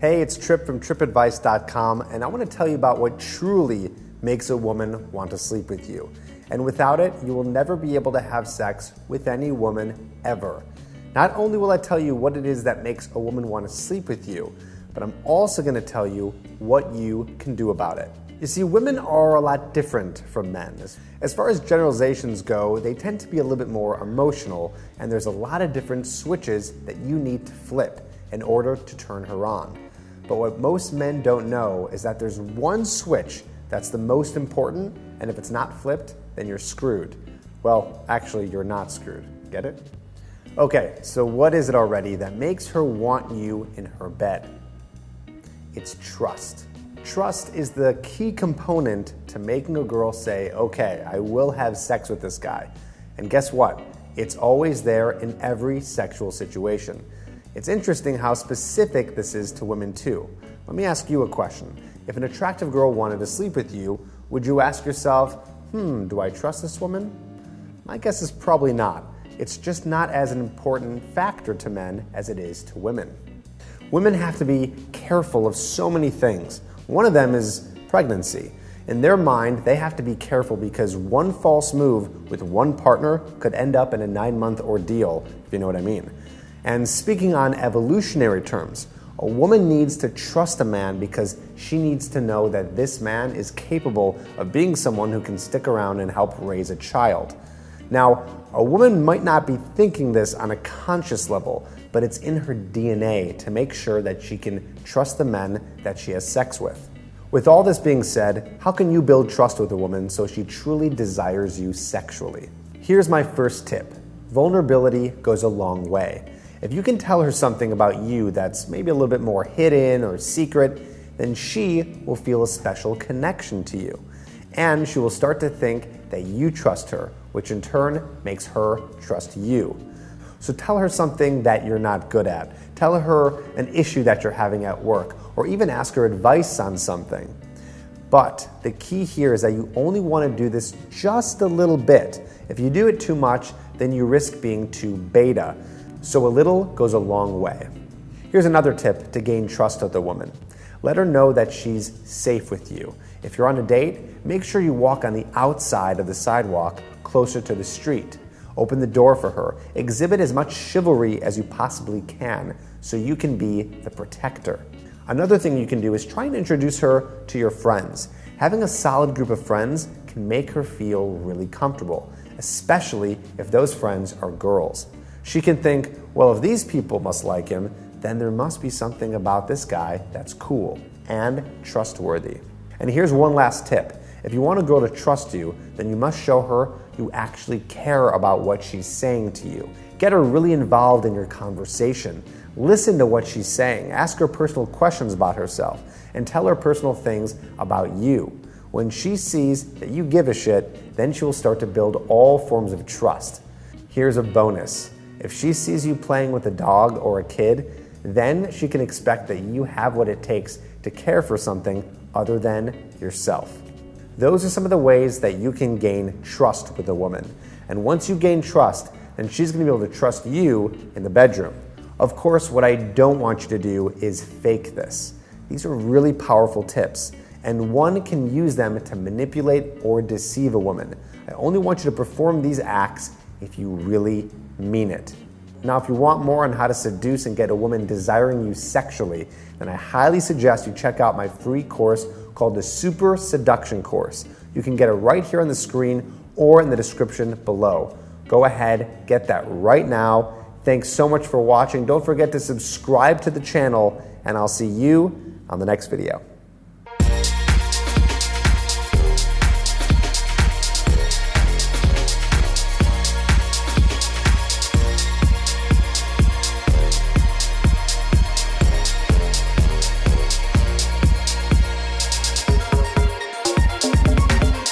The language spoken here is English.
Hey, it's Tripp from trippadvice.com, and I want to tell you about what truly makes a woman want to sleep with you. And without it, you will never be able to have sex with any woman ever. Not only will I tell you what it is that makes a woman want to sleep with you, but I'm also going to tell you what you can do about it. You see, women are a lot different from men. As far as generalizations go, they tend to be a little bit more emotional, and there's a lot of different switches that you need to flip in order to turn her on. But what most men don't know is that there's one switch that's the most important, and if it's not flipped, then you're screwed. Well, actually, you're not screwed. Get it? Okay, so what is it already that makes her want you in her bed? It's trust. Trust is the key component to making a girl say, okay, I will have sex with this guy. And guess what? It's always there in every sexual situation. It's interesting how specific this is to women too. Let me ask you a question. If an attractive girl wanted to sleep with you, would you ask yourself, do I trust this woman? My guess is probably not. It's just not as an important factor to men as it is to women. Women have to be careful of so many things. One of them is pregnancy. In their mind, they have to be careful because one false move with one partner could end up in a 9-month ordeal, if you know what I mean. And speaking on evolutionary terms, a woman needs to trust a man because she needs to know that this man is capable of being someone who can stick around and help raise a child. Now, a woman might not be thinking this on a conscious level, but it's in her DNA to make sure that she can trust the men that she has sex with. With all this being said, how can you build trust with a woman so she truly desires you sexually? Here's my first tip. Vulnerability goes a long way. If you can tell her something about you that's maybe a little bit more hidden or secret, then she will feel a special connection to you. And she will start to think that you trust her, which in turn makes her trust you. So tell her something that you're not good at. Tell her an issue that you're having at work, or even ask her advice on something. But the key here is that you only want to do this just a little bit. If you do it too much, then you risk being too beta. So a little goes a long way. Here's another tip to gain trust with a woman. Let her know that she's safe with you. If you're on a date, make sure you walk on the outside of the sidewalk closer to the street. Open the door for her. Exhibit as much chivalry as you possibly can so you can be the protector. Another thing you can do is try and introduce her to your friends. Having a solid group of friends can make her feel really comfortable, especially if those friends are girls. She can think, well, if these people must like him, then there must be something about this guy that's cool and trustworthy. And here's one last tip. If you want a girl to trust you, then you must show her you actually care about what she's saying to you. Get her really involved in your conversation. Listen to what she's saying. Ask her personal questions about herself and tell her personal things about you. When she sees that you give a shit, then she will start to build all forms of trust. Here's a bonus. If she sees you playing with a dog or a kid, then she can expect that you have what it takes to care for something other than yourself. Those are some of the ways that you can gain trust with a woman. And once you gain trust, then she's going to be able to trust you in the bedroom. Of course, what I don't want you to do is fake this. These are really powerful tips, and one can use them to manipulate or deceive a woman. I only want you to perform these acts if you really mean it. Now, if you want more on how to seduce and get a woman desiring you sexually, then I highly suggest you check out my free course called the Super Seduction Course. You can get it right here on the screen or in the description below. Go ahead, get that right now. Thanks so much for watching. Don't forget to subscribe to the channel, and I'll see you on the next video.